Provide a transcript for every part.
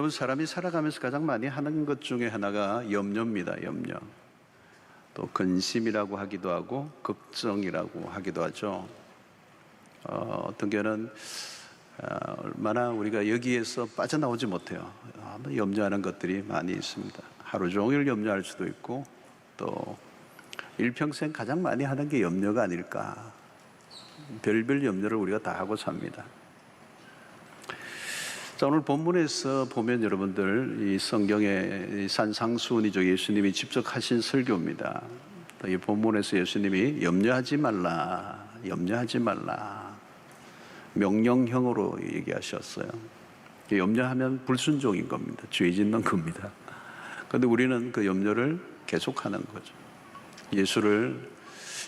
여러분, 사람이 살아가면서 가장 많이 하는 것 중에 하나가 염려입니다. 염려. 또 근심이라고 하기도 하고 걱정이라고 하기도 하죠. 어떤 경우는 얼마나 우리가 여기에서 빠져나오지 못해요. 염려하는 것들이 많이 있습니다. 하루 종일 염려할 수도 있고, 또 일평생 가장 많이 하는 게 염려가 아닐까. 별별 염려를 우리가 다 하고 삽니다. 자, 오늘 본문에서 보면 여러분들, 이 성경의 산상수훈이죠. 예수님이 직접 하신 설교입니다. 이 본문에서 예수님이 염려하지 말라, 염려하지 말라, 명령형으로 얘기하셨어요. 염려하면 불순종인 겁니다. 죄 짓는 겁니다. 그런데 우리는 그 염려를 계속하는 거죠. 예수를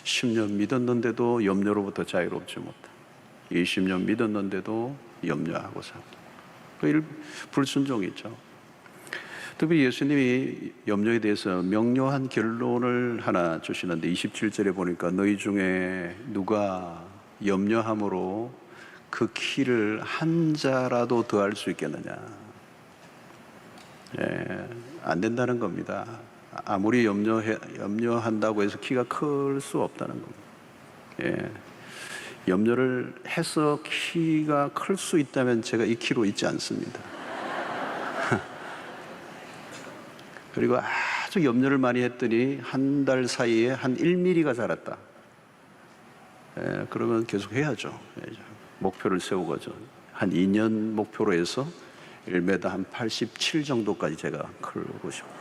10년 믿었는데도 염려로부터 자유롭지 못하고, 20년 믿었는데도 염려하고 삽니다. 그 불순종이죠. 특히 예수님이 염려에 대해서 명료한 결론을 하나 주시는데, 27절에 보니까 너희 중에 누가 염려함으로 그 키를 한 자라도 더할 수 있겠느냐. 안 된다는 겁니다. 아무리 염려한다고 해서 키가 클 수 없다는 겁니다. 염려를 해서 키가 클 수 있다면 제가 이 키로 있지 않습니다. 그리고 아주 염려를 많이 했더니 한 달 사이에 한 1mm가 자랐다. 그러면 계속 해야죠. 목표를 세우고죠. 한 2년 목표로 해서 1m 한 87 정도까지 제가 크고 싶어요.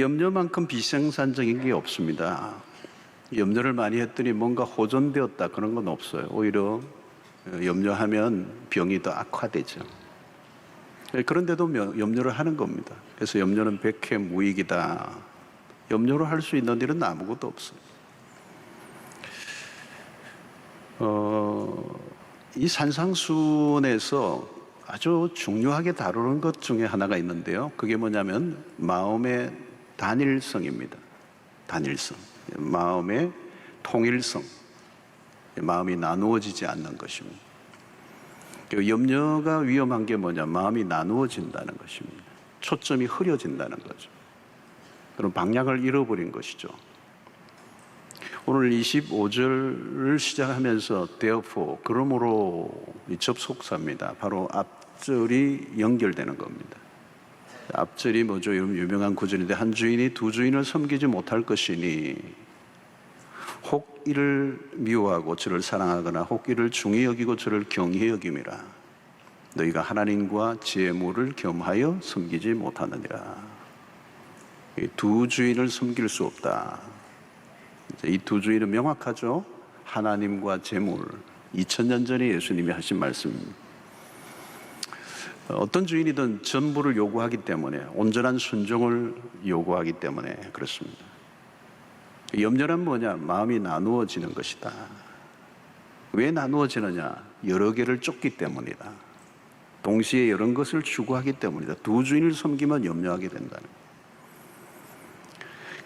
염려만큼 비생산적인 게 없습니다. 염려를 많이 했더니 뭔가 호전되었다, 그런 건 없어요. 오히려 염려하면 병이 더 악화되죠. 그런데도 염려를 하는 겁니다. 그래서 염려는 백해무익이다. 염려로 할 수 있는 일은 아무것도 없어요. 이 산상수훈에서 아주 중요하게 다루는 것 중에 하나가 있는데요. 그게 뭐냐면 마음의 단일성입니다. 단일성. 마음의 통일성. 마음이 나누어지지 않는 것입니다. 염려가 위험한 게 뭐냐? 마음이 나누어진다는 것입니다. 초점이 흐려진다는 거죠. 그럼 방향을 잃어버린 것이죠. 오늘 25절을 시작하면서 therefore, 그러므로 이 접속사입니다. 바로 앞절이 연결되는 겁니다. 앞절이 뭐죠? 유명한 구절인데, 한 주인이 두 주인을 섬기지 못할 것이니 혹 이를 미워하고 저를 사랑하거나 혹 이를 중히 여기고 저를 경히 여김이라. 너희가 하나님과 재물을 겸하여 섬기지 못하느니라. 이 두 주인을 섬길 수 없다. 이 두 주인은 명확하죠. 하나님과 재물. 2000년 전에 예수님이 하신 말씀입니다. 어떤 주인이든 전부를 요구하기 때문에, 온전한 순종을 요구하기 때문에 그렇습니다. 염려란 뭐냐? 마음이 나누어지는 것이다. 왜 나누어지느냐? 여러 개를 쫓기 때문이다. 동시에 여러 것을 추구하기 때문이다. 두 주인을 섬기면 염려하게 된다는 거예요.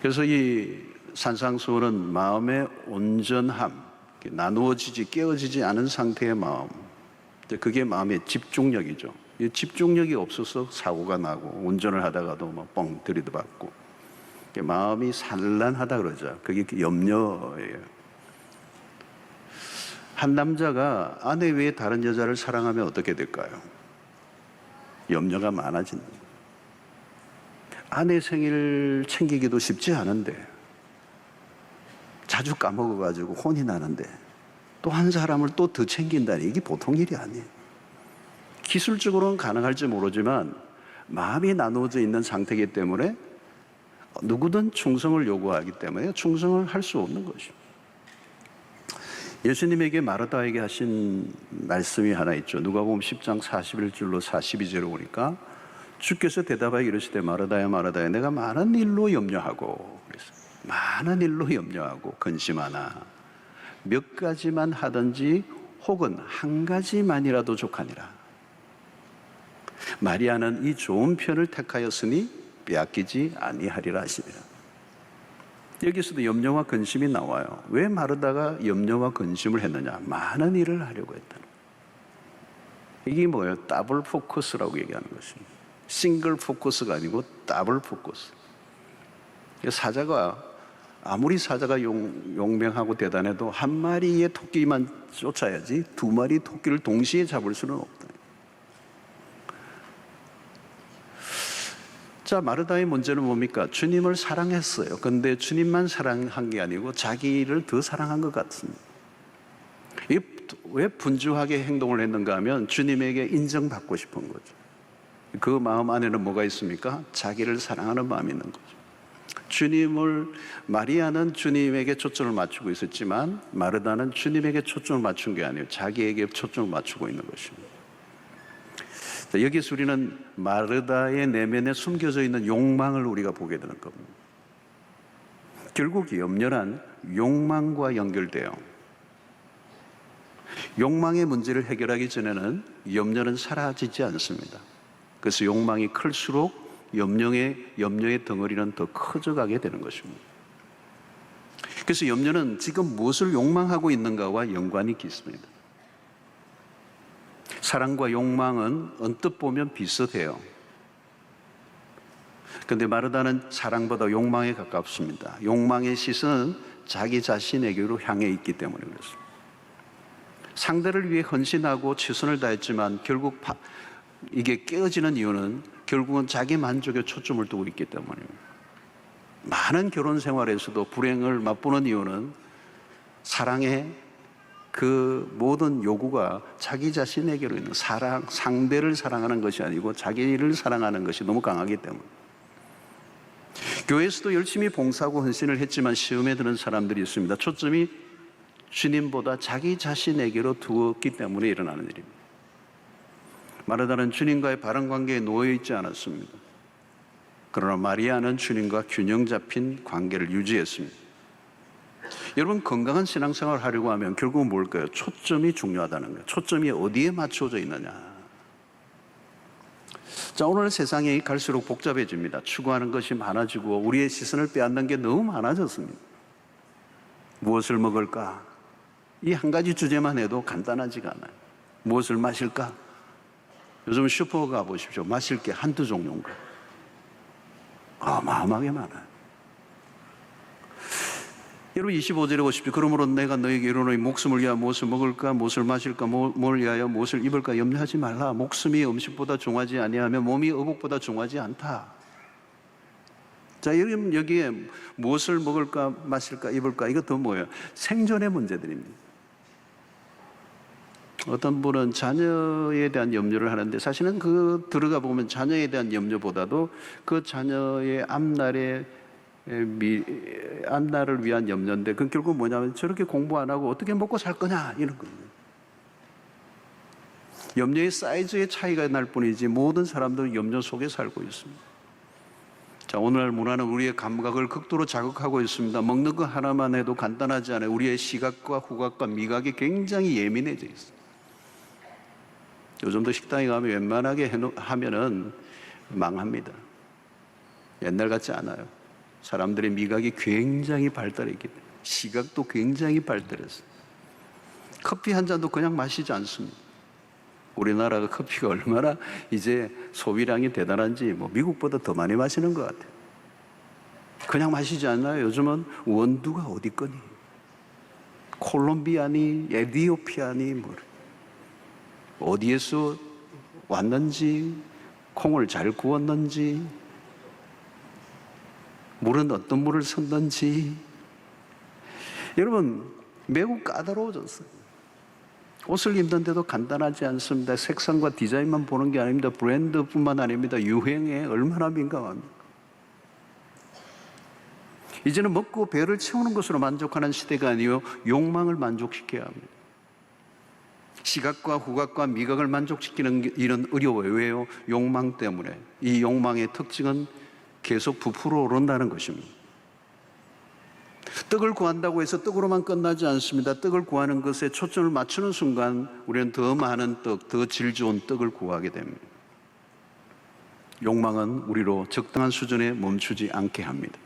그래서 이 산상수훈은 마음의 온전함, 나누어지지, 깨어지지 않은 상태의 마음, 그게 마음의 집중력이죠. 이 집중력이 없어서 사고가 나고, 운전을 하다가도 뭐 뻥 들이받고, 마음이 산란하다 그러죠. 그게 염려예요. 한 남자가 아내 외에 다른 여자를 사랑하면 어떻게 될까요? 염려가 많아진다. 아내 생일 챙기기도 쉽지 않은데, 자주 까먹어가지고 혼이 나는데 또 한 사람을 또 더 챙긴다니, 이게 보통 일이 아니에요. 기술적으로는 가능할지 모르지만 마음이 나누어져 있는 상태이기 때문에 누구든 충성을 요구하기 때문에 충성을 할 수 없는 것이죠. 예수님에게 마르다에게 하신 말씀이 하나 있죠. 누가복음 10장 41절로 42절을 보니까 주께서 대답하여 이르시되 마르다야 마르다야 내가 많은 일로 염려하고, 그랬어요. 많은 일로 염려하고 근심하나 몇 가지만 하든지 혹은 한 가지만이라도 족하니라. 마리아는 이 좋은 편을 택하였으니 빼앗기지 아니하리라 하시니라. 여기서도 염려와 근심이 나와요. 왜 마르다가 염려와 근심을 했느냐? 많은 일을 하려고 했다는 거예요. 이게 뭐예요? 더블 포커스라고 얘기하는 것입니다. 싱글 포커스가 아니고 더블 포커스. 사자가 아무리 사자가 용맹하고 대단해도 한 마리의 토끼만 쫓아야지 두 마리 토끼를 동시에 잡을 수는 없다. 자, 마르다의 문제는 뭡니까? 주님을 사랑했어요. 그런데 주님만 사랑한 게 아니고 자기를 더 사랑한 것 같습니다. 왜 분주하게 행동을 했는가 하면 주님에게 인정받고 싶은 거죠. 그 마음 안에는 뭐가 있습니까? 자기를 사랑하는 마음이 있는 거죠. 마리아는 주님에게 초점을 맞추고 있었지만 마르다는 주님에게 초점을 맞춘 게 아니에요. 자기에게 초점을 맞추고 있는 것입니다. 여기서 우리는 마르다의 내면에 숨겨져 있는 욕망을 우리가 보게 되는 겁니다. 결국 염려란 욕망과 연결돼요. 욕망의 문제를 해결하기 전에는 염려는 사라지지 않습니다. 그래서 욕망이 클수록 염려의 덩어리는 더 커져가게 되는 것입니다. 그래서 염려는 지금 무엇을 욕망하고 있는가와 연관이 깊습니다. 사랑과 욕망은 언뜻 보면 비슷해요. 그런데 마르다는 사랑보다 욕망에 가깝습니다. 욕망의 시선은 자기 자신에게로 향해 있기 때문에 그렇습니다. 상대를 위해 헌신하고 최선을 다했지만 결국 이게 깨어지는 이유는 결국은 자기 만족에 초점을 두고 있기 때문입니다. 많은 결혼 생활에서도 불행을 맛보는 이유는 사랑의 그 모든 요구가 자기 자신에게로 있는 상대를 사랑하는 것이 아니고 자기를 사랑하는 것이 너무 강하기 때문에. 교회에서도 열심히 봉사하고 헌신을 했지만 시험에 드는 사람들이 있습니다. 초점이 주님보다 자기 자신에게로 두었기 때문에 일어나는 일입니다. 마르다는 주님과의 바른 관계에 놓여 있지 않았습니다. 그러나 마리아는 주님과 균형 잡힌 관계를 유지했습니다. 여러분, 건강한 신앙생활을 하려고 하면 결국은 뭘까요? 초점이 중요하다는 거예요. 초점이 어디에 맞춰져 있느냐. 자, 오늘 세상이 갈수록 복잡해집니다. 추구하는 것이 많아지고 우리의 시선을 빼앗는 게 너무 많아졌습니다. 무엇을 먹을까? 이 한 가지 주제만 해도 간단하지가 않아요. 무엇을 마실까? 요즘 슈퍼 가보십시오. 마실 게 한두 종류인가? 어마어마하게 많아요. 여러분 25절에 보십시오. 그러므로 내가 너에게 이르노니 목숨을 위하여 무엇을 먹을까, 무엇을 마실까, 뭘 위하여 무엇을 입을까 염려하지 말라. 목숨이 음식보다 중하지 아니하며 몸이 의복보다 중하지 않다. 자, 여기에 무엇을 먹을까, 마실까, 입을까 이것도 뭐예요? 생존의 문제들입니다. 어떤 분은 자녀에 대한 염려를 하는데 사실은 들어가 보면 자녀에 대한 염려보다도 그 자녀의 앞날을 위한 염려인데 그건 결국 뭐냐면 저렇게 공부 안 하고 어떻게 먹고 살 거냐 이런 겁니다. 염려의 사이즈의 차이가 날 뿐이지 모든 사람들은 염려 속에 살고 있습니다. 자, 오늘날 문화는 우리의 감각을 극도로 자극하고 있습니다. 먹는 거 하나만 해도 간단하지 않아요. 우리의 시각과 후각과 미각이 굉장히 예민해져 있어요. 요즘도 식당에 가면 웬만하게 하면은 망합니다. 옛날 같지 않아요. 사람들의 미각이 굉장히 발달했기 때문에 시각도 굉장히 발달했어요. 커피 한 잔도 그냥 마시지 않습니다. 우리나라가 커피가 얼마나 이제 소비량이 대단한지 미국보다 더 많이 마시는 것 같아요. 그냥 마시지 않나요? 요즘은 원두가 어디 거니? 콜롬비아니, 에티오피아니 어디에서 왔는지, 콩을 잘 구웠는지, 물은 어떤 물을 썼는지. 여러분, 매우 까다로워졌어요. 옷을 입는데도 간단하지 않습니다. 색상과 디자인만 보는 게 아닙니다. 브랜드뿐만 아닙니다. 유행에 얼마나 민감합니까? 이제는 먹고 배를 채우는 것으로 만족하는 시대가 아니요 욕망을 만족시켜야 합니다. 시각과 후각과 미각을 만족시키는 일은 어려워요. 왜요? 욕망 때문에. 이 욕망의 특징은 계속 부풀어 오른다는 것입니다. 떡을 구한다고 해서 떡으로만 끝나지 않습니다. 떡을 구하는 것에 초점을 맞추는 순간 우리는 더 많은 떡, 더 질 좋은 떡을 구하게 됩니다. 욕망은 우리로 적당한 수준에 멈추지 않게 합니다.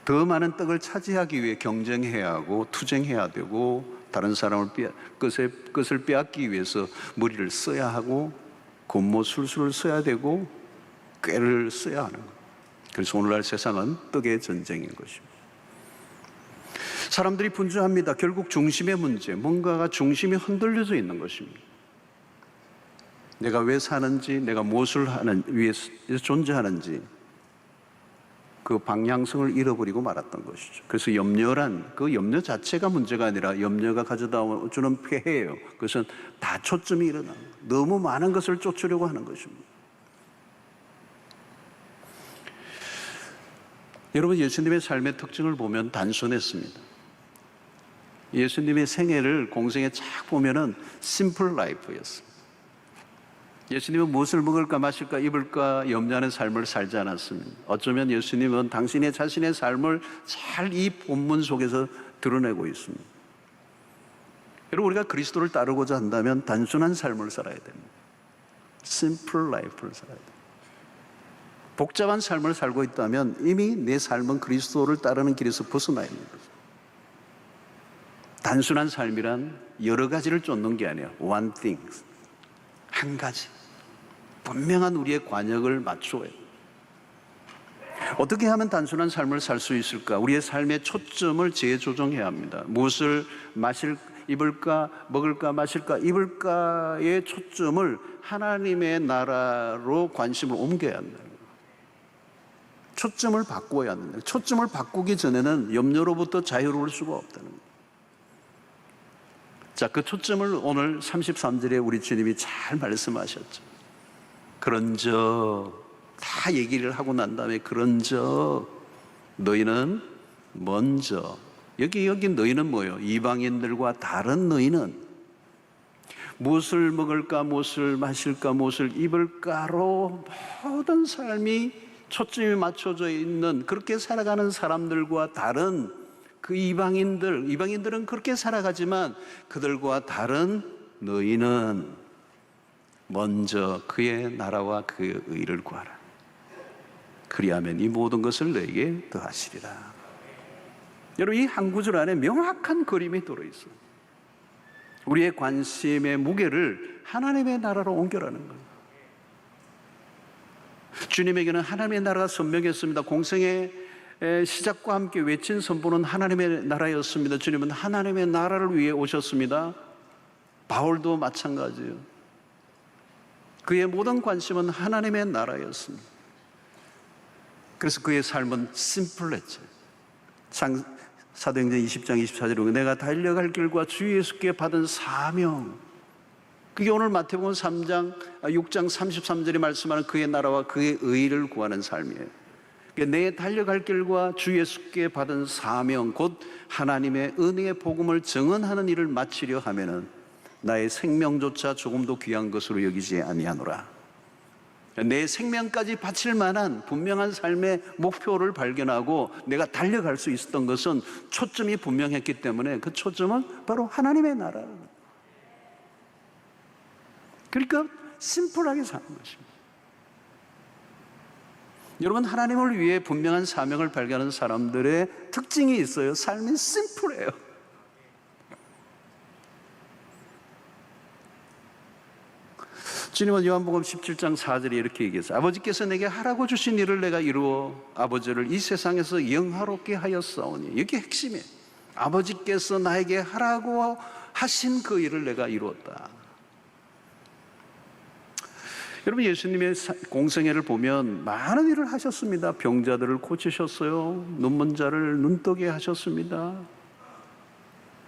더 많은 떡을 차지하기 위해 경쟁해야 하고 투쟁해야 되고 다른 사람을 것을 빼앗기 위해서 머리를 써야 하고 곤모술수를 써야 되고 꾀를 써야 하는 거예요. 그래서 오늘날 세상은 떡의 전쟁인 것입니다. 사람들이 분주합니다. 결국 중심의 문제, 뭔가가 중심이 흔들려져 있는 것입니다. 내가 왜 사는지, 내가 무엇을 위해서 존재하는지 그 방향성을 잃어버리고 말았던 것이죠. 그래서 염려란 그 염려 자체가 문제가 아니라 염려가 가져다 주는 폐해예요. 그것은 다 초점이 일어나는 거예요. 너무 많은 것을 쫓으려고 하는 것입니다. 여러분, 예수님의 삶의 특징을 보면 단순했습니다. 예수님의 생애를 공생에 쫙 보면은 심플 라이프였습니다. 예수님은 무엇을 먹을까 마실까 입을까 염려하는 삶을 살지 않았습니다. 어쩌면 예수님은 당신의 자신의 삶을 잘 이 본문 속에서 드러내고 있습니다. 여러분, 우리가 그리스도를 따르고자 한다면 단순한 삶을 살아야 됩니다. 심플 라이프를 살아야 됩니다. 복잡한 삶을 살고 있다면 이미 내 삶은 그리스도를 따르는 길에서 벗어나 있는 거죠. 단순한 삶이란 여러 가지를 쫓는 게 아니에요. One thing, 한 가지. 분명한 우리의 관역을 맞춰야 해요. 어떻게 하면 단순한 삶을 살 수 있을까? 우리의 삶의 초점을 재조정해야 합니다. 무엇을 입을까, 먹을까, 마실까, 입을까의 초점을 하나님의 나라로 관심을 옮겨야 한다. 초점을 바꿔야 한다. 초점을 바꾸기 전에는 염려로부터 자유로울 수가 없다는 거예요. 자, 그 초점을 오늘 33절에 우리 주님이 잘 말씀하셨죠. 그런저 다 얘기를 하고 난 다음에 그런저 너희는 먼저 여기 너희는 뭐예요? 이방인들과 다른 너희는 무엇을 먹을까, 무엇을 마실까, 무엇을 입을까로 모든 삶이 초점이 맞춰져 있는 그렇게 살아가는 사람들과 다른 그 이방인들은 그렇게 살아가지만 그들과 다른 너희는 먼저 그의 나라와 그의 의를 구하라. 그리하면 이 모든 것을 너에게 더하시리라. 여러분, 이 한 구절 안에 명확한 그림이 들어있어요. 우리의 관심의 무게를 하나님의 나라로 옮겨라는 거예요. 주님에게는 하나님의 나라가 선명했습니다. 공생의 시작과 함께 외친 선포는 하나님의 나라였습니다. 주님은 하나님의 나라를 위해 오셨습니다. 바울도 마찬가지예요. 그의 모든 관심은 하나님의 나라였습니다. 그래서 그의 삶은 심플했죠. 사도행전 20장 24절에 보면 내가 달려갈 길과 주 예수께 받은 사명, 그게 오늘 마태복음 6장 33절에 말씀하는 그의 나라와 그의 의를 구하는 삶이에요. 내 달려갈 길과 주 예수께 받은 사명, 곧 하나님의 은혜의 복음을 증언하는 일을 마치려 하면은 나의 생명조차 조금도 귀한 것으로 여기지 아니하노라. 내 생명까지 바칠 만한 분명한 삶의 목표를 발견하고 내가 달려갈 수 있었던 것은 초점이 분명했기 때문에 그 초점은 바로 하나님의 나라. 그러니까 심플하게 사는 것입니다. 여러분, 하나님을 위해 분명한 사명을 발견하는 사람들의 특징이 있어요. 삶이 심플해요. 주님은 요한복음 17장 4절에 이렇게 얘기했어요. 아버지께서 내게 하라고 주신 일을 내가 이루어 아버지를 이 세상에서 영화롭게 하였사오니. 이게 핵심이에요. 아버지께서 나에게 하라고 하신 그 일을 내가 이루었다. 여러분, 예수님의 공생애를 보면 많은 일을 하셨습니다. 병자들을 고치셨어요. 눈먼 자를 눈뜨게 하셨습니다.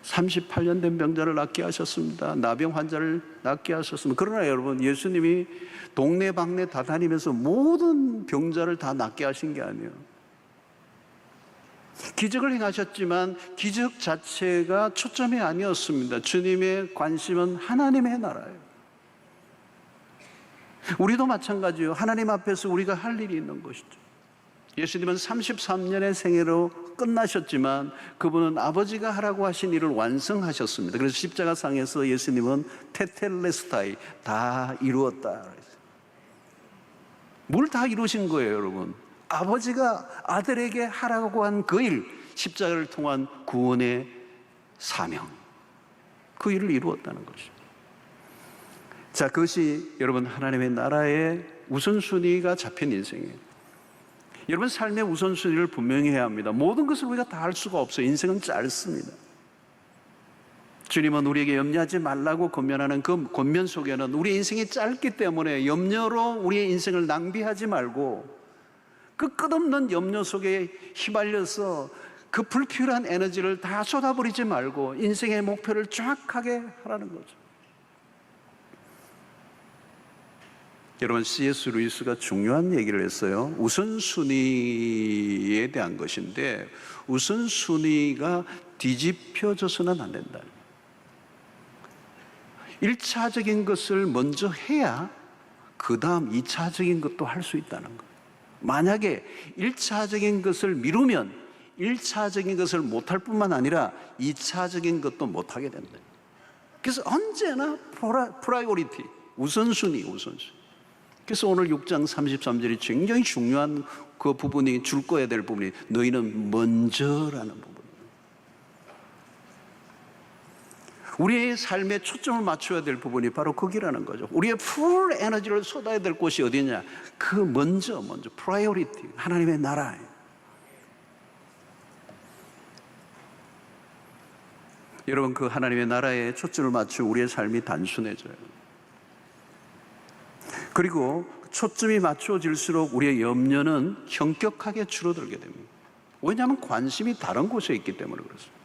38년 된 병자를 낫게 하셨습니다. 나병 환자를 낫게 하셨습니다. 그러나 여러분, 예수님이 동네방네 다 다니면서 모든 병자를 다 낫게 하신 게 아니에요. 기적을 행하셨지만 기적 자체가 초점이 아니었습니다. 주님의 관심은 하나님의 나라예요. 우리도 마찬가지예요. 하나님 앞에서 우리가 할 일이 있는 것이죠. 예수님은 33년의 생애로 끝나셨지만 그분은 아버지가 하라고 하신 일을 완성하셨습니다. 그래서 십자가상에서 예수님은 테텔레스타이, 다 이루었다. 뭘 다 이루신 거예요, 여러분? 아버지가 아들에게 하라고 한 그 일, 십자가를 통한 구원의 사명. 그 일을 이루었다는 것이죠. 자, 그것이 여러분 하나님의 나라의 우선순위가 잡힌 인생이에요. 여러분 삶의 우선순위를 분명히 해야 합니다. 모든 것을 우리가 다 할 수가 없어요. 인생은 짧습니다. 주님은 우리에게 염려하지 말라고 권면하는 그 권면 속에는 우리 인생이 짧기 때문에 염려로 우리의 인생을 낭비하지 말고 그 끝없는 염려 속에 휘말려서 그 불필요한 에너지를 다 쏟아버리지 말고 인생의 목표를 정확하게 하라는 거죠. 여러분 C.S. 루이스가 중요한 얘기를 했어요. 우선순위에 대한 것인데 우선순위가 뒤집혀져서는 안 된다. 1차적인 것을 먼저 해야 그 다음 2차적인 것도 할 수 있다는 거예요. 만약에 1차적인 것을 미루면 1차적인 것을 못할 뿐만 아니라 2차적인 것도 못하게 된다. 그래서 언제나 프라이오리티, 우선순위. 그래서 오늘 6장 33절이 굉장히 중요한 그 부분이 줄 거야 될 부분이 너희는 먼저라는 부분이에요. 우리의 삶에 초점을 맞춰야 될 부분이 바로 거기라는 거죠. 우리의 풀 에너지를 쏟아야 될 곳이 어디냐? 그 먼저 프라이오리티, 하나님의 나라예요. 여러분 그 하나님의 나라에 초점을 맞추면 우리의 삶이 단순해져요. 그리고 초점이 맞춰질수록 우리의 염려는 현격하게 줄어들게 됩니다. 왜냐하면 관심이 다른 곳에 있기 때문에 그렇습니다.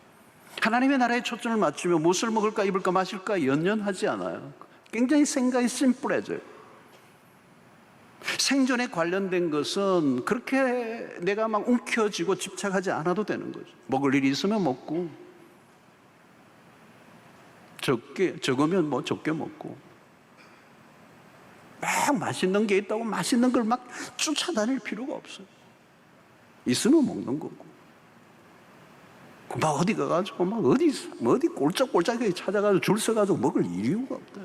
하나님의 나라에 초점을 맞추면 무엇을 먹을까 입을까 마실까 연연하지 않아요. 굉장히 생각이 심플해져요. 생존에 관련된 것은 그렇게 내가 막 움켜쥐고 집착하지 않아도 되는 거죠. 먹을 일이 있으면 먹고 적으면 적게 먹고 막 맛있는 게 있다고 맛있는 걸 막 쫓아다닐 필요가 없어요. 있으면 먹는 거고 막 어디 가가지고 막 어디 꼴짝꼴짝하게 찾아가지고 줄 서가지고 먹을 이유가 없다.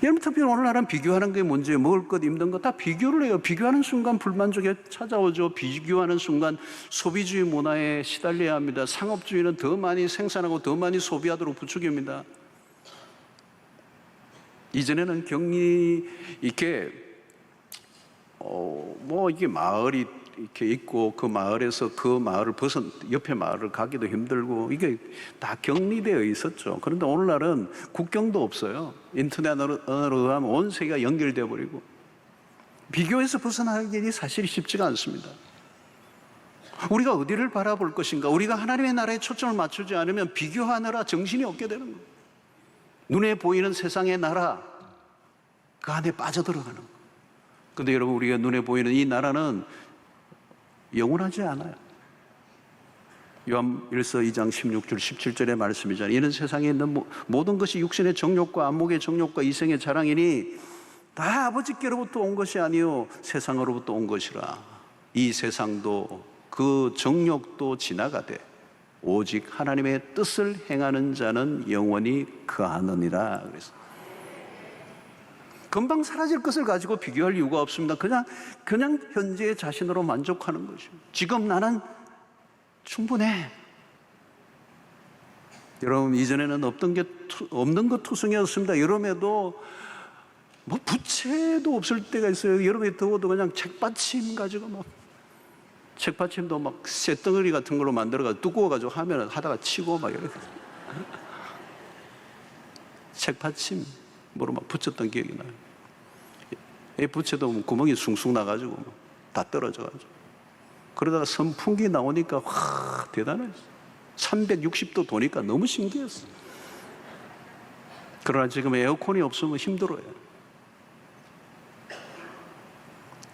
여러분 특별히 오늘날은 비교하는 게 문제예요. 먹을 것, 입는 것 다 비교를 해요. 비교하는 순간 불만족이 찾아오죠. 비교하는 순간 소비주의 문화에 시달려야 합니다. 상업주의는 더 많이 생산하고 더 많이 소비하도록 부추깁니다. 이전에는 격리 이렇게 이게 마을이 이렇게 있고 그 마을에서 그 마을을 옆에 마을을 가기도 힘들고 이게 다 격리되어 있었죠. 그런데 오늘날은 국경도 없어요. 인터넷으로 하면 온 세계가 연결되어 버리고 비교해서 벗어나기 사실 쉽지가 않습니다. 우리가 어디를 바라볼 것인가? 우리가 하나님의 나라에 초점을 맞추지 않으면 비교하느라 정신이 없게 되는 거예요. 눈에 보이는 세상의 나라 그 안에 빠져들어가는 거예요. 그런데 여러분 우리가 눈에 보이는 이 나라는 영원하지 않아요. 요한일서 2장 16절 17절의 말씀이잖아요. 이는 세상에 있는 모든 것이 육신의 정욕과 안목의 정욕과 이생의 자랑이니 다 아버지께로부터 온 것이 아니요 세상으로부터 온 것이라. 이 세상도 그 정욕도 지나가되 오직 하나님의 뜻을 행하는 자는 영원히 거하느니라. 그래서 금방 사라질 것을 가지고 비교할 이유가 없습니다. 그냥 현재의 자신으로 만족하는 것입니다. 지금 나는 충분해. 여러분 이전에는 없는 것 투성이었습니다. 여름에도 부채도 없을 때가 있어요. 여름에 더워도 그냥 책받침 가지고 책받침도 쇳덩어리 같은 걸로 만들어가지고 두꺼워가지고 하면 하다가 치고 이렇게 책받침 뭐로 붙였던 기억이 나요. 이 부채도 구멍이 숭숭 나가지고 다 떨어져가지고 그러다가 선풍기 나오니까 대단했어. 360도 도니까 너무 신기했어. 그러나 지금 에어컨이 없으면 힘들어요.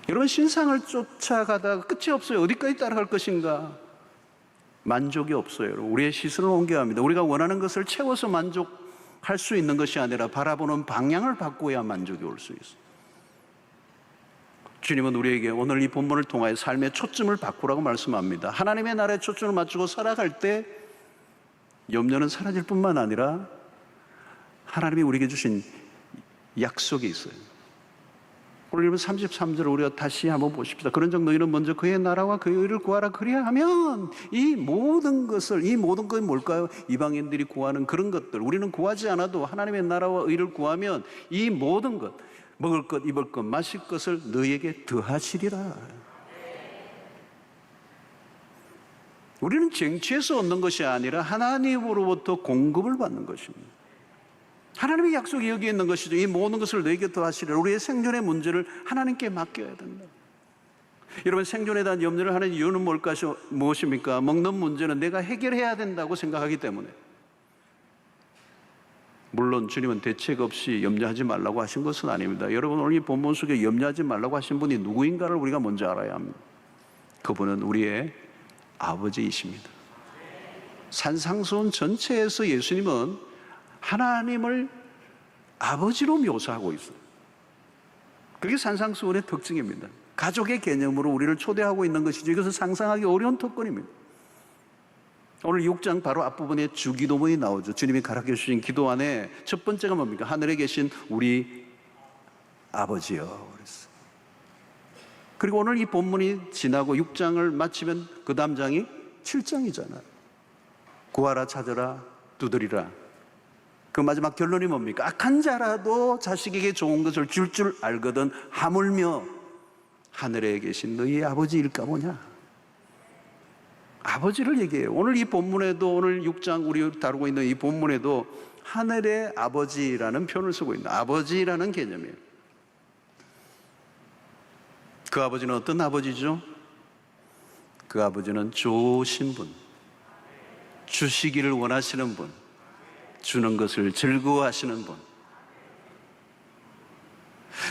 여러분 신상을 쫓아가다가 끝이 없어요. 어디까지 따라갈 것인가? 만족이 없어요. 우리의 시선을 옮겨야 합니다. 우리가 원하는 것을 채워서 만족할 수 있는 것이 아니라 바라보는 방향을 바꿔야 만족이 올 수 있어요. 주님은 우리에게 오늘 이 본문을 통하여 삶의 초점을 바꾸라고 말씀합니다. 하나님의 나라에 초점을 맞추고 살아갈 때 염려는 사라질 뿐만 아니라 하나님이 우리에게 주신 약속이 있어요. 오늘 33절 우리가 다시 한번 보십시다. 그런즉 너희는 먼저 그의 나라와 그의 의를 구하라. 그리하면 이 모든 것이 뭘까요? 이방인들이 구하는 그런 것들, 우리는 구하지 않아도 하나님의 나라와 의를 구하면 이 모든 것, 먹을 것, 입을 것, 마실 것을 너희에게 더하시리라. 우리는 쟁취해서 얻는 것이 아니라 하나님으로부터 공급을 받는 것입니다. 하나님의 약속이 여기 있는 것이죠. 이 모든 것을 너에게 더하시리라. 우리의 생존의 문제를 하나님께 맡겨야 된다. 여러분, 생존에 대한 염려를 하는 이유는 무엇입니까? 먹는 문제는 내가 해결해야 된다고 생각하기 때문에. 물론 주님은 대책 없이 염려하지 말라고 하신 것은 아닙니다. 여러분, 오늘 이 본문 속에 염려하지 말라고 하신 분이 누구인가를 우리가 먼저 알아야 합니다. 그분은 우리의 아버지이십니다. 산상수훈 전체에서 예수님은 하나님을 아버지로 묘사하고 있어요. 그게 산상수훈의 특징입니다. 가족의 개념으로 우리를 초대하고 있는 것이죠. 이것은 상상하기 어려운 특권입니다. 오늘 6장 바로 앞부분에 주기도문이 나오죠. 주님이 가르쳐 주신 기도 안에 첫 번째가 뭡니까? 하늘에 계신 우리 아버지여 그랬어요. 그리고 오늘 이 본문이 지나고 6장을 마치면 그 다음 장이 7장이잖아요. 구하라, 찾으라, 두드리라. 그 마지막 결론이 뭡니까? 악한 자라도 자식에게 좋은 것을 줄 알거든 하물며 하늘에 계신 너희 아버지일까 보냐. 아버지를 얘기해요. 오늘 이 본문에도, 오늘 6장 우리 다루고 있는 이 본문에도 하늘의 아버지라는 표현을 쓰고 있는 아버지라는 개념이에요. 그 아버지는 어떤 아버지죠? 그 아버지는 좋으신 분, 주시기를 원하시는 분, 주는 것을 즐거워하시는 분.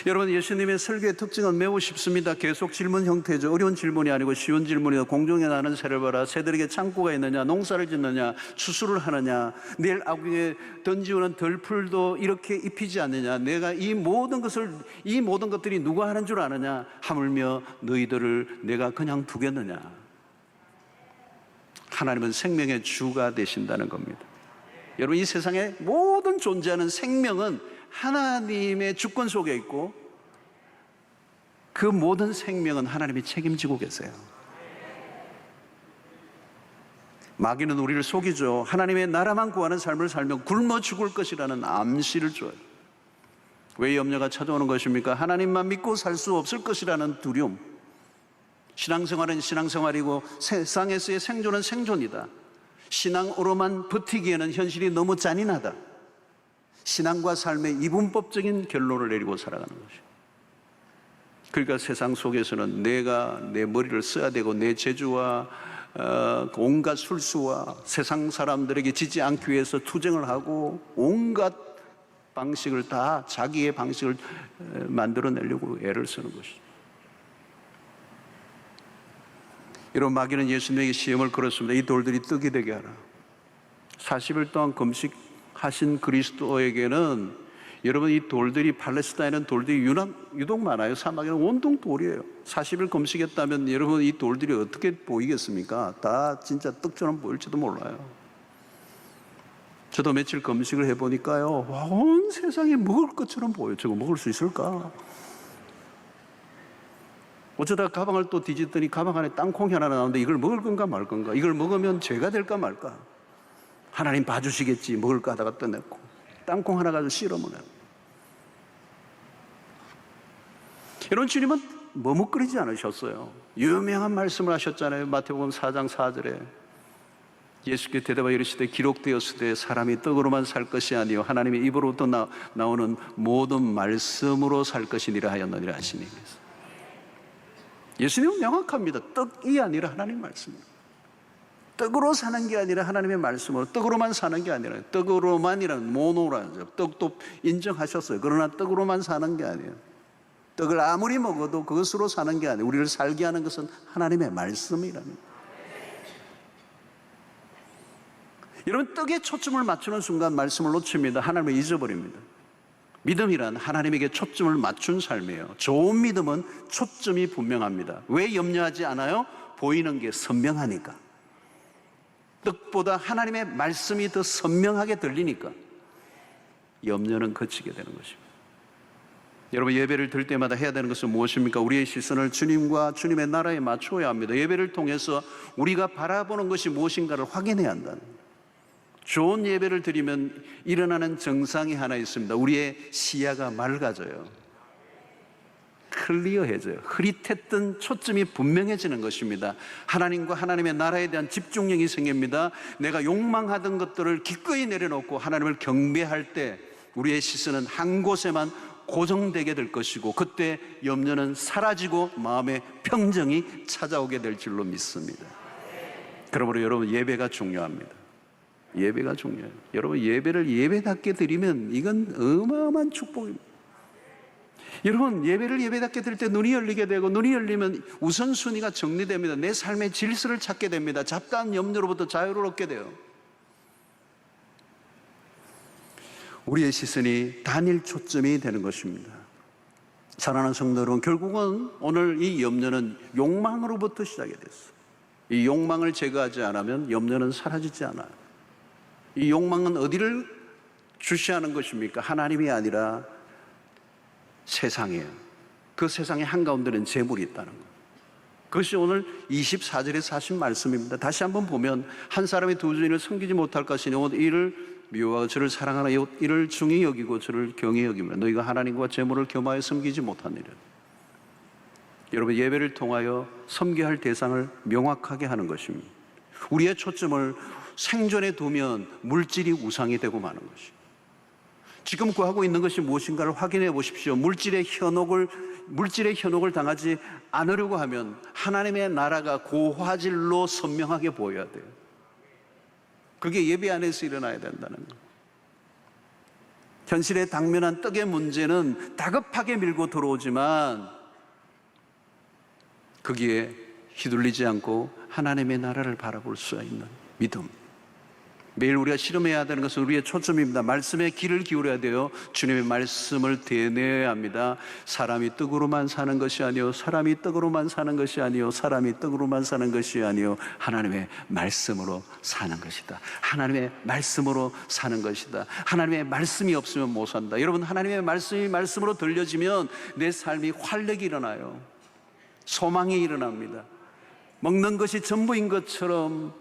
여러분, 예수님의 설교의 특징은 매우 쉽습니다. 계속 질문 형태죠. 어려운 질문이 아니고 쉬운 질문이다. 공중에 나는 새를 봐라. 새들에게 창고가 있느냐? 농사를 짓느냐? 추수를 하느냐? 내일 아궁에 던지우는 덜풀도 이렇게 입히지 않느냐? 내가 이 모든 것들이 누가 하는 줄 아느냐? 하물며 너희들을 내가 그냥 두겠느냐? 하나님은 생명의 주가 되신다는 겁니다. 여러분, 이 세상에 모든 존재하는 생명은 하나님의 주권 속에 있고 그 모든 생명은 하나님이 책임지고 계세요. 마귀는 우리를 속이죠. 하나님의 나라만 구하는 삶을 살면 굶어 죽을 것이라는 암시를 줘요. 왜 염려가 찾아오는 것입니까? 하나님만 믿고 살 수 없을 것이라는 두려움. 신앙생활은 신앙생활이고 세상에서의 생존은 생존이다. 신앙으로만 버티기에는 현실이 너무 잔인하다. 신앙과 삶의 이분법적인 결론을 내리고 살아가는 것이죠. 그러니까 세상 속에서는 내가 내 머리를 써야 되고 내 재주와 온갖 술수와 세상 사람들에게 지지 않기 위해서 투쟁을 하고 온갖 방식을 다 자기의 방식을 만들어내려고 애를 쓰는 것이죠. 여러분, 마귀는 예수님에게 시험을 걸었습니다. 이 돌들이 떡이 되게 하라. 40일 동안 금식하신 그리스도에게는, 여러분, 이 돌들이, 팔레스타인은 돌들이 유독 많아요. 사막에는 온통 돌이에요. 40일 금식했다면 여러분, 이 돌들이 어떻게 보이겠습니까? 다 진짜 떡처럼 보일지도 몰라요. 저도 며칠 금식을 해보니까요, 와, 온 세상에 먹을 것처럼 보여요. 저거 먹을 수 있을까? 어쩌다가 가방을 또 뒤집더니 가방 안에 땅콩이 하나 나오는데 이걸 먹을 건가 말 건가? 이걸 먹으면 죄가 될까 말까? 하나님 봐주시겠지. 먹을까 하다가 떠냈고 땅콩 하나 가지고 씨름을 해요. 여러분, 주님은 머뭇거리지 않으셨어요. 유명한 말씀을 하셨잖아요. 마태복음 4장 4절에 예수께 대답하여 이르시되 기록되었으되 사람이 떡으로만 살 것이 아니요 하나님의 입으로부터 나오는 모든 말씀으로 살 것이니라 하였느니라 하시니. 예수님은 명확합니다. 떡이 아니라 하나님의 말씀입니다. 떡으로 사는 게 아니라 하나님의 말씀으로, 떡으로만 사는 게 아니라, 떡으로만이라는 모노라죠. 떡도 인정하셨어요. 그러나 떡으로만 사는 게 아니에요. 떡을 아무리 먹어도 그것으로 사는 게 아니에요. 우리를 살게 하는 것은 하나님의 말씀이랍니다. 여러분, 떡에 초점을 맞추는 순간 말씀을 놓칩니다. 하나님을 잊어버립니다. 믿음이란 하나님에게 초점을 맞춘 삶이에요. 좋은 믿음은 초점이 분명합니다. 왜 염려하지 않아요? 보이는 게 선명하니까. 떡보다 하나님의 말씀이 더 선명하게 들리니까 염려는 거치게 되는 것입니다. 여러분, 예배를 드릴 때마다 해야 되는 것은 무엇입니까? 우리의 시선을 주님과 주님의 나라에 맞추어야 합니다. 예배를 통해서 우리가 바라보는 것이 무엇인가를 확인해야 한다는 거예요. 좋은 예배를 드리면 일어나는 정상이 하나 있습니다. 우리의 시야가 맑아져요. 클리어해져요. 흐릿했던 초점이 분명해지는 것입니다. 하나님과 하나님의 나라에 대한 집중력이 생깁니다. 내가 욕망하던 것들을 기꺼이 내려놓고 하나님을 경배할 때 우리의 시선은 한 곳에만 고정되게 될 것이고, 그때 염려는 사라지고 마음의 평정이 찾아오게 될 줄로 믿습니다. 그러므로 여러분, 예배가 중요합니다. 예배가 중요해요. 여러분, 예배를 예배답게 드리면 이건 어마어마한 축복입니다. 여러분, 예배를 예배답게 드릴 때 눈이 열리게 되고, 눈이 열리면 우선순위가 정리됩니다. 내 삶의 질서를 찾게 됩니다. 잡다한 염려로부터 자유를 얻게 돼요. 우리의 시선이 단일 초점이 되는 것입니다. 사랑하는 성도 여러분, 결국은 오늘 이 염려는 욕망으로부터 시작이 됐어요. 이 욕망을 제거하지 않으면 염려는 사라지지 않아요. 이 욕망은 어디를 주시하는 것입니까? 하나님이 아니라 세상이에요. 그 세상의 한가운데는 재물이 있다는 것. 그것이 오늘 24절에서 하신 말씀입니다. 다시 한번 보면, 한 사람이 두 주인을 섬기지 못할 것이니 이를 미워하고 저를 사랑하나 이를 중히 여기고 저를 경히 여기며 너희가 하나님과 재물을 겸하여 섬기지 못하느니라. 여러분, 예배를 통하여 섬겨야 할 대상을 명확하게 하는 것입니다. 우리의 초점을 생존에 두면 물질이 우상이 되고 마는 것입니다. 지금 구하고 있는 것이 무엇인가를 확인해 보십시오. 물질의 현혹을 당하지 않으려고 하면 하나님의 나라가 고화질로 선명하게 보여야 돼요. 그게 예배 안에서 일어나야 된다는 거예요. 현실에 당면한 떡의 문제는 다급하게 밀고 들어오지만 거기에 휘둘리지 않고 하나님의 나라를 바라볼 수 있는 믿음. 매일 우리가 실험해야 되는 것은 우리의 초점입니다. 말씀에 귀를 기울여야 돼요. 주님의 말씀을 대내야 합니다. 사람이 떡으로만 사는 것이 아니요, 사람이 떡으로만 사는 것이 아니요, 사람이 떡으로만 사는 것이 아니요, 하나님의 말씀으로 사는 것이다. 하나님의 말씀으로 사는 것이다. 하나님의 말씀이 없으면 못 산다. 여러분, 하나님의 말씀이 말씀으로 들려지면 내 삶이 활력이 일어나요. 소망이 일어납니다. 먹는 것이 전부인 것처럼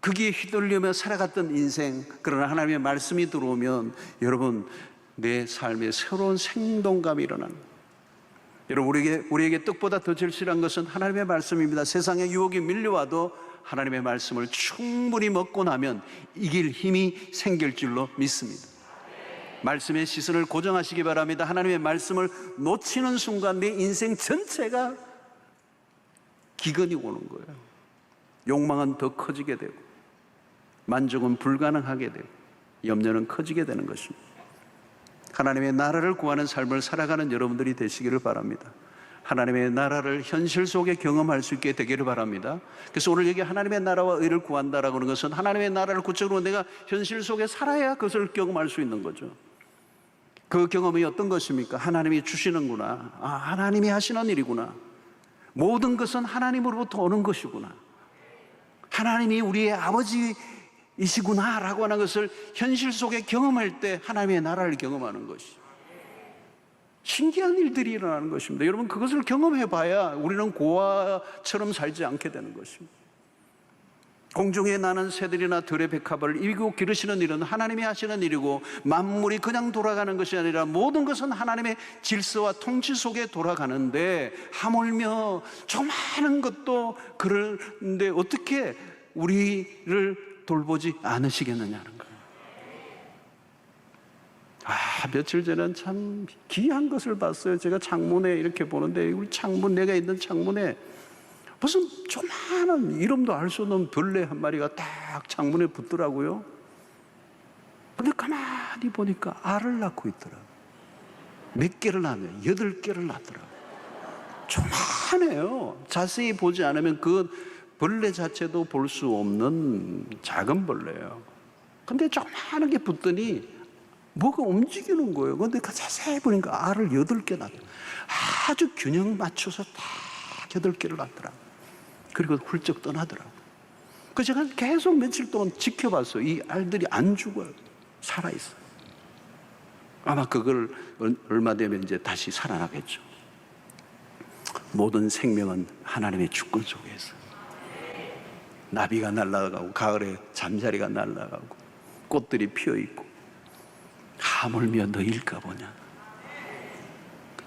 거기에 휘둘리며 살아갔던 인생, 그러나 하나님의 말씀이 들어오면 여러분, 내 삶에 새로운 생동감이 일어나는 거예요. 여러분, 우리에게 떡보다 더 절실한 것은 하나님의 말씀입니다. 세상의 유혹이 밀려와도 하나님의 말씀을 충분히 먹고 나면 이길 힘이 생길 줄로 믿습니다. 말씀의 시선을 고정하시기 바랍니다. 하나님의 말씀을 놓치는 순간 내 인생 전체가 기근이 오는 거예요. 욕망은 더 커지게 되고, 만족은 불가능하게 되고, 염려는 커지게 되는 것입니다. 하나님의 나라를 구하는 삶을 살아가는 여러분들이 되시기를 바랍니다. 하나님의 나라를 현실 속에 경험할 수 있게 되기를 바랍니다. 그래서 오늘 여기 하나님의 나라와 의를 구한다라고 하는 것은 하나님의 나라를 구체적으로 내가 현실 속에 살아야 그것을 경험할 수 있는 거죠. 그 경험이 어떤 것입니까? 하나님이 주시는구나. 하나님이 하시는 일이구나. 모든 것은 하나님으로부터 오는 것이구나. 하나님이 우리의 아버지이시구나 라고 하는 것을 현실 속에 경험할 때 하나님의 나라를 경험하는 것이 신기한 일들이 일어나는 것입니다. 여러분, 그것을 경험해 봐야 우리는 고아처럼 살지 않게 되는 것입니다. 공중에 나는 새들이나 들의 백합을 입고 기르시는 일은 하나님이 하시는 일이고, 만물이 그냥 돌아가는 것이 아니라 모든 것은 하나님의 질서와 통치 속에 돌아가는데, 하물며 조그마한 것도 그런데 어떻게 우리를 돌보지 않으시겠느냐는 거예요. 며칠 전에 참 귀한 것을 봤어요. 제가 창문에 이렇게 보는데, 우리 창문, 내가 있는 창문에 무슨 조그마한 이름도 알 수 없는 벌레 한 마리가 딱 창문에 붙더라고요. 근데 가만히 보니까 알을 낳고 있더라고요. 몇 개를 낳네요. 8개를 낳더라고요. 조그마해요. 자세히 보지 않으면 그 벌레 자체도 볼 수 없는 작은 벌레예요. 근데 조그마한 게 붙더니 뭐가 움직이는 거예요. 근데 자세히 보니까 알을 8개 낳더라고요. 아주 균형 맞춰서 딱 8개를 낳더라고요. 그리고 훌쩍 떠나더라고요. 그래서 제가 계속 며칠 동안 지켜봤어요. 이 알들이 안 죽어요. 살아있어요. 아마 그걸 얼마 되면 이제 다시 살아나겠죠. 모든 생명은 하나님의 주권 속에 있어요. 나비가 날아가고 가을에 잠자리가 날아가고 꽃들이 피어있고 하물며 너일까 보냐.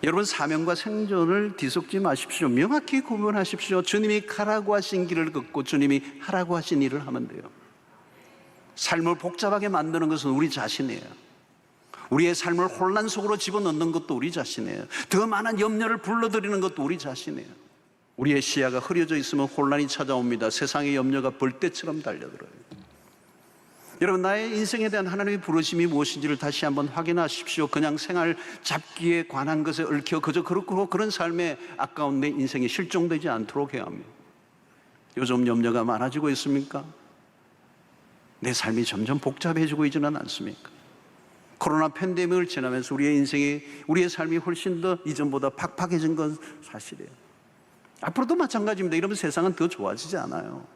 여러분, 사명과 생존을 뒤섞지 마십시오. 명확히 구분하십시오. 주님이 가라고 하신 길을 걷고 주님이 하라고 하신 일을 하면 돼요. 삶을 복잡하게 만드는 것은 우리 자신이에요. 우리의 삶을 혼란 속으로 집어넣는 것도 우리 자신이에요. 더 많은 염려를 불러들이는 것도 우리 자신이에요. 우리의 시야가 흐려져 있으면 혼란이 찾아옵니다. 세상의 염려가 벌떼처럼 달려들어요. 여러분, 나의 인생에 대한 하나님의 부르심이 무엇인지를 다시 한번 확인하십시오. 그냥 생활 잡기에 관한 것에 얽혀 그저 그렇고 그런 삶에 아까운 내 인생이 실종되지 않도록 해야 합니다. 요즘 염려가 많아지고 있습니까? 내 삶이 점점 복잡해지고 있지는 않습니까? 코로나 팬데믹을 지나면서 우리의 삶이 훨씬 더 이전보다 팍팍해진 건 사실이에요. 앞으로도 마찬가지입니다. 이러면 세상은 더 좋아지지 않아요.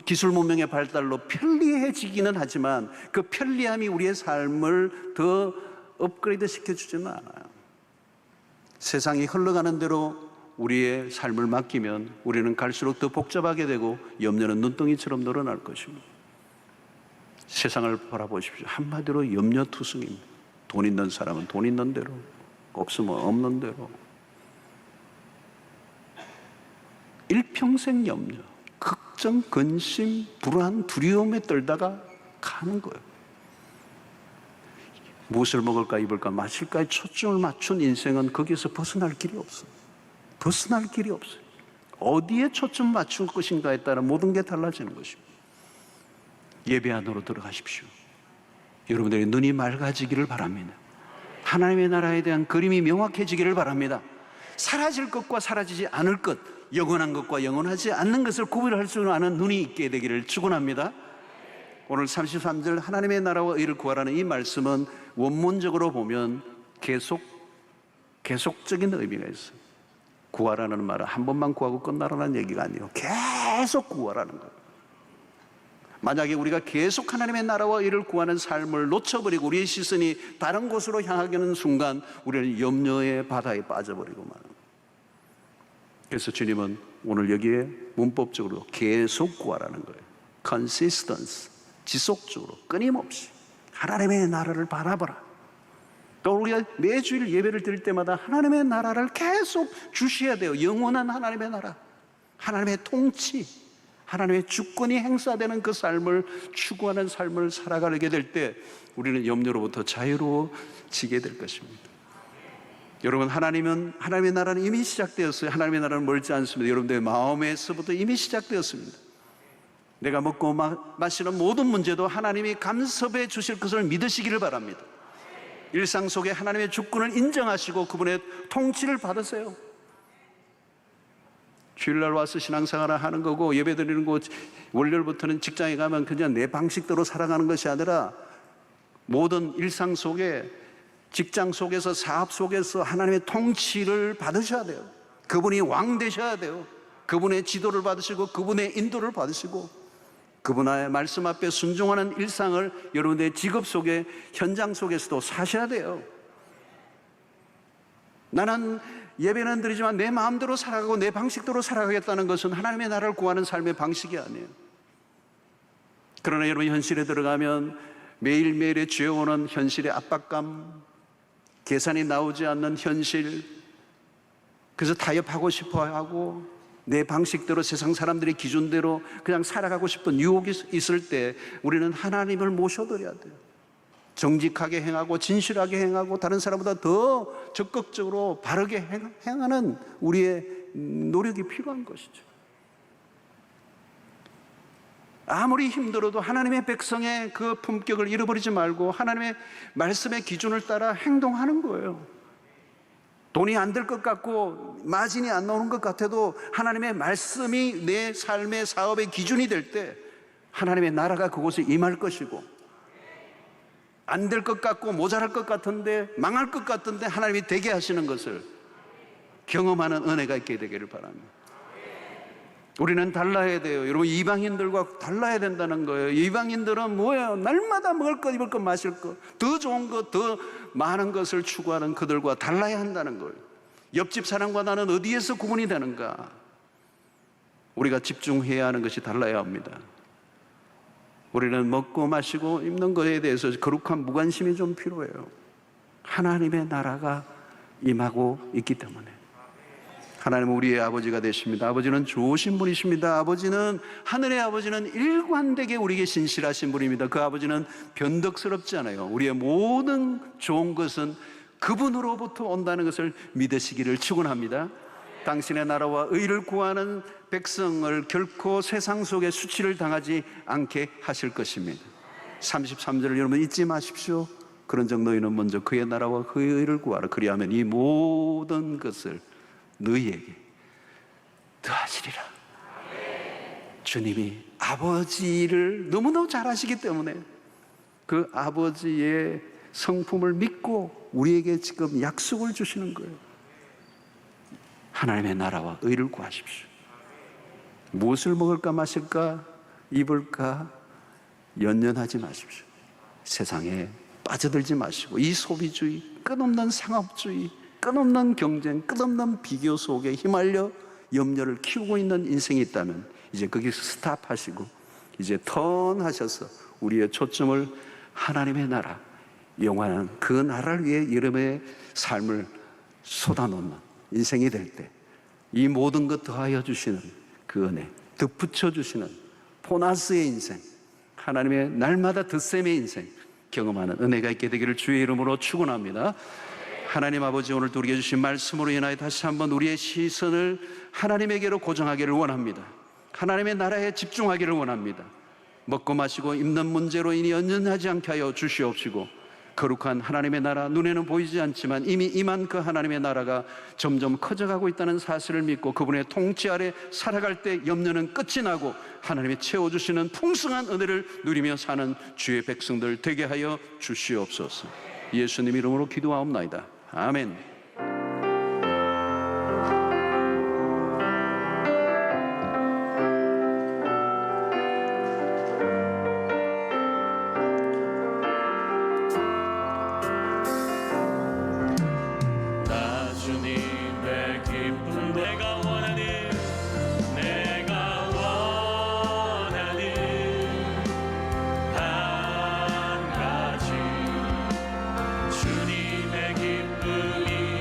기술 문명의 발달로 편리해지기는 하지만 그 편리함이 우리의 삶을 더 업그레이드 시켜주지는 않아요. 세상이 흘러가는 대로 우리의 삶을 맡기면 우리는 갈수록 더 복잡하게 되고 염려는 눈덩이처럼 늘어날 것입니다. 세상을 바라보십시오. 한마디로 염려투성입니다. 돈 있는 사람은 돈 있는 대로, 없으면 없는 대로. 일평생 염려, 걱정, 근심, 불안, 두려움에 떨다가 가는 거예요. 무엇을 먹을까, 입을까, 마실까에 초점을 맞춘 인생은 거기에서 벗어날 길이 없어요. 벗어날 길이 없어요. 어디에 초점 맞출 것인가에 따라 모든 게 달라지는 것입니다. 예배 안으로 들어가십시오. 여러분들의 눈이 맑아지기를 바랍니다. 하나님의 나라에 대한 그림이 명확해지기를 바랍니다. 사라질 것과 사라지지 않을 것, 영원한 것과 영원하지 않는 것을 구별할 수 있는 눈이 있게 되기를 축원합니다. 오늘 33절 하나님의 나라와 의를 구하라는 이 말씀은 원문적으로 보면 계속적인 의미가 있어요. 구하라는 말은 한 번만 구하고 끝나라는 얘기가 아니에요. 계속 구하라는 거예요. 만약에 우리가 계속 하나님의 나라와 의를 구하는 삶을 놓쳐버리고 우리의 시선이 다른 곳으로 향하게 하는 순간 우리는 염려의 바다에 빠져버리고 말합니다. 그래서 주님은 오늘 여기에 문법적으로 계속 구하라는 거예요. Consistency, 지속적으로 끊임없이 하나님의 나라를 바라보라. 또 우리가 매주일 예배를 드릴 때마다 하나님의 나라를 계속 주셔야 돼요. 영원한 하나님의 나라, 하나님의 통치, 하나님의 주권이 행사되는 그 삶을 추구하는 삶을 살아가게 될 때 우리는 염려로부터 자유로워지게 될 것입니다. 여러분, 하나님의 나라는 이미 시작되었어요. 하나님의 나라는 멀지 않습니다. 여러분들의 마음에서부터 이미 시작되었습니다. 내가 먹고 마시는 모든 문제도 하나님이 감섭해 주실 것을 믿으시기를 바랍니다. 일상 속에 하나님의 주권을 인정하시고 그분의 통치를 받으세요. 주일날 와서 신앙생활을 하는 거고 예배드리는 거, 월요일부터는 직장에 가면 그냥 내 방식대로 살아가는 것이 아니라 모든 일상 속에, 직장 속에서, 사업 속에서 하나님의 통치를 받으셔야 돼요. 그분이 왕 되셔야 돼요. 그분의 지도를 받으시고 그분의 인도를 받으시고 그분의 말씀 앞에 순종하는 일상을 여러분의 직업 속에, 현장 속에서도 사셔야 돼요. 나는 예배는 드리지만 내 마음대로 살아가고 내 방식대로 살아가겠다는 것은 하나님의 나라를 구하는 삶의 방식이 아니에요. 그러나 여러분, 현실에 들어가면 매일매일의 죄오는 현실의 압박감, 계산이 나오지 않는 현실, 그래서 타협하고 싶어 하고 내 방식대로, 세상 사람들의 기준대로 그냥 살아가고 싶은 유혹이 있을 때 우리는 하나님을 모셔드려야 돼요. 정직하게 행하고 진실하게 행하고 다른 사람보다 더 적극적으로 바르게 행하는 우리의 노력이 필요한 것이죠. 아무리 힘들어도 하나님의 백성의 그 품격을 잃어버리지 말고 하나님의 말씀의 기준을 따라 행동하는 거예요. 돈이 안 될 것 같고 마진이 안 나오는 것 같아도 하나님의 말씀이 내 삶의 사업의 기준이 될 때 하나님의 나라가 그곳에 임할 것이고, 안 될 것 같고 모자랄 것 같은데, 망할 것 같은데 하나님이 되게 하시는 것을 경험하는 은혜가 있게 되기를 바랍니다. 우리는 달라야 돼요. 여러분, 이방인들과 달라야 된다는 거예요. 이방인들은 뭐예요? 날마다 먹을 것, 입을 것, 마실 것, 더 좋은 것, 더 많은 것을 추구하는 그들과 달라야 한다는 거예요. 옆집 사람과 나는 어디에서 구분이 되는가? 우리가 집중해야 하는 것이 달라야 합니다. 우리는 먹고 마시고 입는 것에 대해서 거룩한 무관심이 좀 필요해요. 하나님의 나라가 임하고 있기 때문에. 하나님은 우리의 아버지가 되십니다. 아버지는 좋으신 분이십니다. 하늘의 아버지는 일관되게 우리에게 신실하신 분입니다. 그 아버지는 변덕스럽지 않아요. 우리의 모든 좋은 것은 그분으로부터 온다는 것을 믿으시기를 축원합니다. 당신의 나라와 의를 구하는 백성을 결코 세상 속에 수치를 당하지 않게 하실 것입니다. 33절을 여러분 잊지 마십시오. 그런즉 너희는 먼저 그의 나라와 그의 의를 구하라. 그리하면 이 모든 것을 너희에게 더하시리라. 주님이 아버지를 너무너무 잘 아시기 때문에 그 아버지의 성품을 믿고 우리에게 지금 약속을 주시는 거예요. 하나님의 나라와 의를 구하십시오. 무엇을 먹을까 마실까 입을까 연연하지 마십시오. 세상에 빠져들지 마시고 이 소비주의, 끝없는 상업주의, 끝없는 경쟁, 끝없는 비교 속에 휘말려 염려를 키우고 있는 인생이 있다면 이제 거기서 스탑하시고 이제 턴하셔서 우리의 초점을 하나님의 나라, 영원한 그 나라를 위해 여러분의 삶을 쏟아놓는 인생이 될 때 이 모든 것 더하여 주시는 그 은혜, 덧붙여 주시는 보너스의 인생, 하나님의 날마다 덧셈의 인생 경험하는 은혜가 있게 되기를 주의 이름으로 축원합니다. 하나님 아버지, 오늘도 우리에게 주신 말씀으로 인하여 다시 한번 우리의 시선을 하나님에게로 고정하기를 원합니다. 하나님의 나라에 집중하기를 원합니다. 먹고 마시고 입는 문제로 인히 연연하지 않게 하여 주시옵시고, 거룩한 하나님의 나라, 눈에는 보이지 않지만 이미 임한 그 하나님의 나라가 점점 커져가고 있다는 사실을 믿고 그분의 통치 아래 살아갈 때 염려는 끝이 나고 하나님이 채워주시는 풍성한 은혜를 누리며 사는 주의 백성들 되게 하여 주시옵소서. 예수님 이름으로 기도하옵나이다. 아멘. 주님의 기쁨이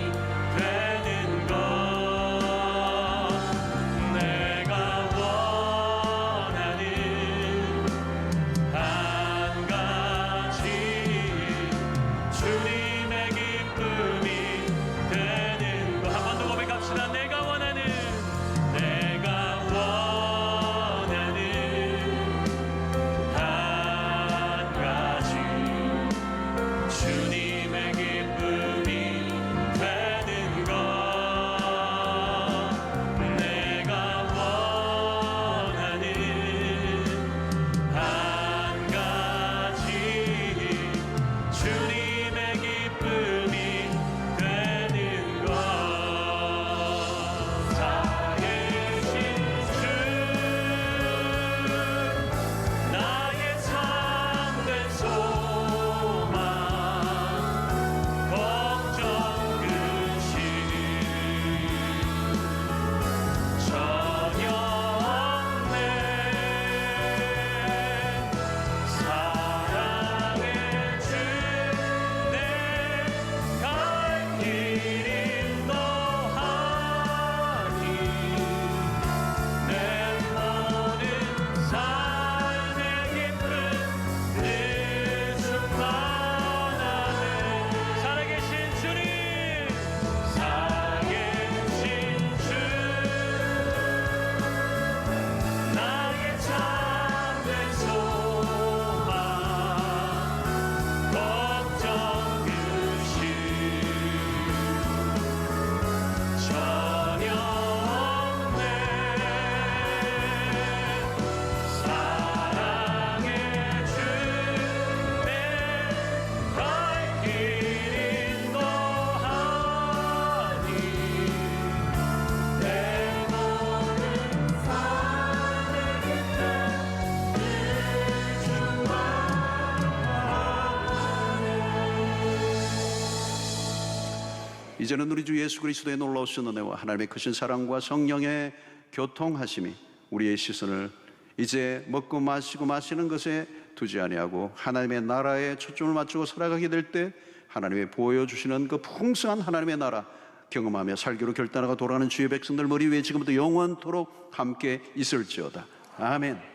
이제는 우리 주 예수 그리스도의 놀라우신 은혜와 하나님의 크신 사랑과 성령의 교통하심이 우리의 시선을 이제 먹고 마시고 마시는 것에 두지 아니하고 하나님의 나라에 초점을 맞추고 살아가게 될 때 하나님의 보여주시는 그 풍성한 하나님의 나라 경험하며 살기로 결단하고 돌아가는 주의 백성들 머리 위에 지금부터 영원토록 함께 있을지어다. 아멘.